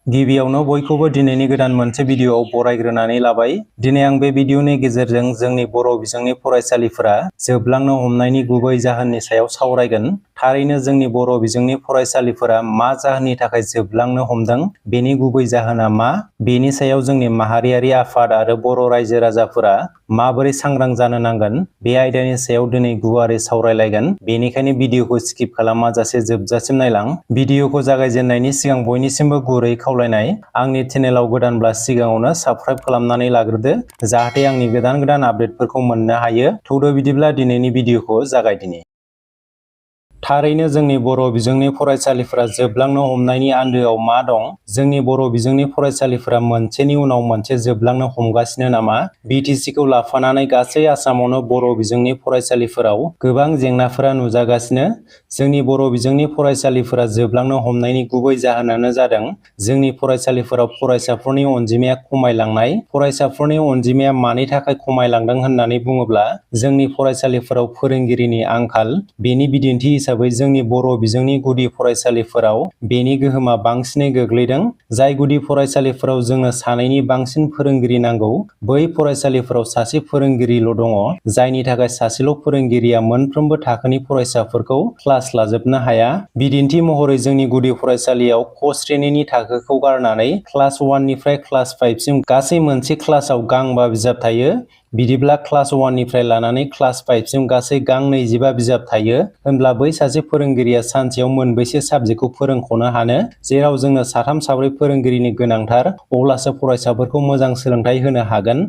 गिबियावनो बयखौबो दिनैनि गोदान मोनसे भिडिअआव बरायग्रोनानै लाबाय। दिनै आं बे भिडिअनि गेजेरजों जोंनि बर' बिजोंनि फरायसालिफोरा जोबलांनो हमनायनि गुबै जाहोननि सायाव सावरायगोन। थारैनो जोंनि बर' बिजोंनि फरायसालिफोरा मा जाहोननि थाखाय जोबलांनो हमदों, बेनि गुबै जाहोना मा, बेनि सायाव जोंनि माहारियारि आफाद आरो बर' रायजो राजाफोरा माबोरै सांग्रां जानो नांगोन, बे आयदानि सायाव दिनै गुवारै सावरायलायगोन। बेनिखायनो भिडिअखौ स्किप खालामाजासे जोबजासिम नायलां। भिडिअखौ जागायजेननायनि सिगां बयनिसिमबो गुरै खावलायनाय, आंनि चेनेलाव गोदानब्ला सिगाङावनो साबस्क्राइब खालामनानै लाग्रोदो, जाहाथे आंनि गोदान आपडेटफोरखौ मोननो हायो। थौदो बिदिब्ला दिनैनि भिडिअखौ जागायदिनि। थारैनो जोंनि बर' बिजोंनि फरायसालिफोरा जोबलांनो हमनायनि आन्दोआव मा दं? जोंनि बर' बिजोंनि फरायसालिफोरा मोनसेनि उनाव मोनसे जोबलांनो हमगासिनो नामा? बिटिसिखौ लाफानानै गासै आसामावनो बर' बिजोंनि फरायसालिफोराव गोबां जेंनाफोरा नुजागासिनो। जोंनि बर' बिजोंनि फरायसालिफोरा जोबलांनो हमनायनि गुबै जाहोनानो जादों जोंनि फरायसालिफोराव फरायसाफोरनि अनजिमाया खमायलांनाय। फरायसाफोरनि अनजिमाया मानि थाखाय खमायलांदों होननानै बुङोब्ला जोंनि फरायसालिफोराव फोरोंगिरिनि आंखाल। बेनि बिदिन्थि हिसाबै जोंनि बर' बिजोंनि गुदि फरायसालिफोराव बेनि गोहोमा बांसिनै गोग्लैदों। जाय गुदि फरायसालिफोराव जोंनो सानैनि बांसिन फोरोंगिरि नांगौ, बै फरायसालिफोराव सासे फोरोंगिरिल' दङ, जायनि थाखाय सासेल' फोरोंगिरिया मोनफ्रोमबो थाखोनि फरायसाफोरखौ क्लास लाजोबनो हाया। बिदिन्थि महरै जोंनि गुदि फरायसालियाव क श्रेणीनि थाखोखौ गारनानै क्लास 1 निफ्राय क्लास 5 सिम गासै मोनसे क्लासाव गांबा बिजाब थायो। बिदिब्ला क्लास 1 निफ्राय लानानै क्लास 5 सिम गासै गां 25 बिजाब थायो। होनब्ला बै सासे फोरोंगिरिया सानसेयाव मोनबेसे साबजेक्टखौ फोरोंख'नो हानो? जेराव जोंनो साथाम साब्रै फोरोंगिरिनि गोनांथार, अब्लासो फरायसाफोरखौ मोजां सोलोंथाइ होनो हागोन।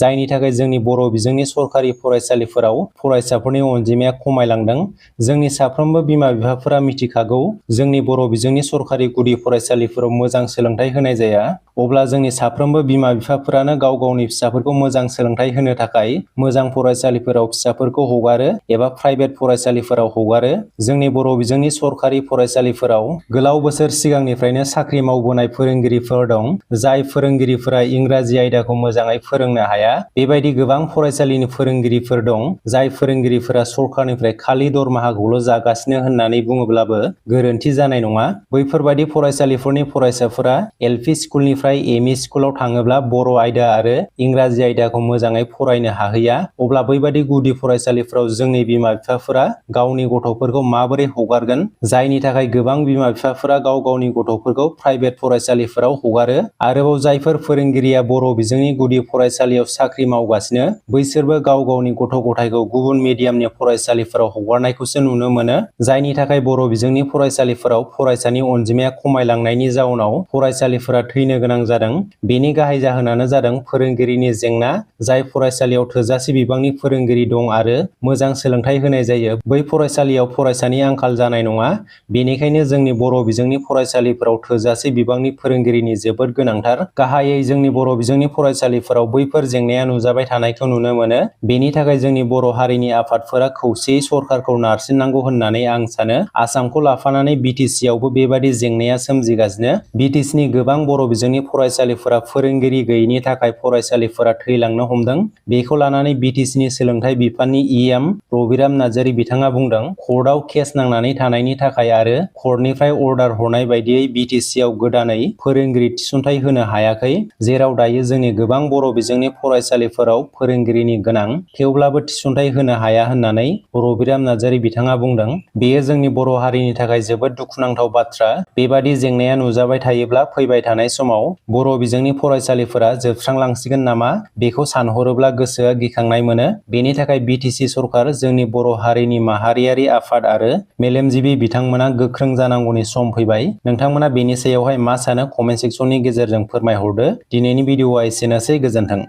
जायनि थाखाय जोंनि बर' बिजोंनि सरकारि फरायसालिफोराव फरायसाफोरनि अनजिमाया खमायलांदों। जोंनि साफ्रोमबो बिमा बिफाफोरा मिथिखागौ, जोंनि बर' बिजोंनि सरकारि गुदि फरायसालिफोराव मोजां सोलोंथाइ होनाय जाया। अब्ला जोंनि साफ्रोमबो बिमा बिफाफोरानो गाव गावनि फिसाफोरखौ मोजां सोलोंथाइ होनो थाखाय मोजां फरायसालिफोराव फिसाफोरखौ हगारो एबा प्राइभेट फरायसालिफोराव हगारो। जोंनि बर' बिजोंनि सरकारि फरायसालिफोराव गोलाव बोसोर सिगांनिफ्रायनो साख्रि मावबोनाय फोरोंगिरिफोर दं, जाय फोरोंगिरिफोरा इंराजि आयदाखौ मोजाङै फोरोंनो हाया। बेबायदि गोबां फरायसालिनि फोरोंगिरिफोर दं, जाय फोरोंगिरिफोरा सरकारनिफ्राय खालि दरमाहाखौल' जागासिनो होननानै बुङोब्लाबो गोरोन्थि जानाय नङा। बैफोरबायदि फरायसालिफोरनि फरायसाफोरा एलपि स्कुलनिफ्राय एमइ स्कुलाव थाङोब्ला बर' आयदा आरो इंराजि आयदाखौ मोजाङै फरायनो हाहैया। अब्ला बैबादि गुदि फरायसालिफोराव जोंनि बिमा बिफाफोरा गावनि गथ'फोरखौ माबोरै हगारगोन? जायनि थाखाय गोबां बिमा बिफाफोरा गाव गावनि गथ'फोरखौ प्राइभेट फरायसालिफोराव हगारो। आरोबाव जायफोर फोरोंगिरिया बर' बिजोंनि गुदि फरायसालियाव साख्रि मावगासिनो, बैसोरबो गाव गावनि गथ' गथायखौ गुबुन मिडियामनि फरायसालिफोराव हगारनायखौसो नुनो मोनो। जायनि थाखाय बर' बिजोंनि फरायसालिफोराव फरायसानि अनजिमाया खमायलांनायनि जाउनाव फरायसालिफोरा थैनो गोनां जादों। बेनि गाहाय जाहोनानो जादों फोरोंगिरिनि जेंना। जाय फरायसालियाव थोजासे बिबांनि फोरोंगिरि दं आरो मोजां सोलोंथाइ होनाय जायो, बै फरायसालियाव फरायसानि आंखाल जानाय नङा। बेनिखायनो जोंनि बर' बिजोंनि फरायसालिफोराव थोजासे बिबांनि फोरोंगिरिनि जोबोद गोनांथार। गाहायै जोंनि बर' बिजोंनि फरायसालिफोराव बैफोर जेंनाया नुजाबाय थानायखौ नुनो मोनो। बेनि थाखाय जोंनि बर' हारिनि आफादफोरा खौसेयै सरकारखौ नारसिननांगौ होननानै आं सानो। आसामखौ लाफानानै बिटिसियावबो बेबादि जेंनाया सोमजिगासिनो। बिटिसिनि गोबां बर' बिजोंनि फरायसालिफोरा फोरोंगिरि गैयिनि थाखाय फरायसालिफोरा थैलांनो हमदों। बेखौ लानानै बिटिसिनि सोलोंथाइ बिफाननि इएम रबिराम नार्जारि बिथाङा बुंदों, कर्टआव केस नांनानै थानायनि थाखाय आरो कर्टनिफ्राय अर्डार हरनाय बायदियै बिटिसिआव गोदानै फोरोंगिरि थिसनथाइ होनो हायाखै। जेराव दायो जोंनि गोबां बर' बिजोंनि फरायसालिफोराव फोरोंगिरिनि गोनां, थेवब्लाबो थिसनथाइ होनो हाया होननानै रबिराम नार्जारि बिथाङा बुंदों। बेयो जोंनि बर' हारिनि थाखाय जोबोद दुखुनांथाव बाथ्रा। बेबादि जेंनाया नुजाबाय थायोब्ला फैबाय थानाय समाव बर' बिजोंनि फरायसालिफोरा जोबस्रांलांसिगोन नामा, बेखौ सानहरोब्ला गोसोआ गिखांनाय मोनो। बेनि थाखाय बिटिसि सरकार, जोंनि बर' हारिनि माहारियारि आफाद आरो मेलेमजिबि बिथांमोना गोख्रों जानांगौनि सम फैबाय। नोंथांमोना बेनि सायावहाय मा सानो? कमेन्ट सेक्सननि गेजेरजों फोरमायहरदो। दिनैनि भिडिअआ एसेनोसै, गोजोन्थों।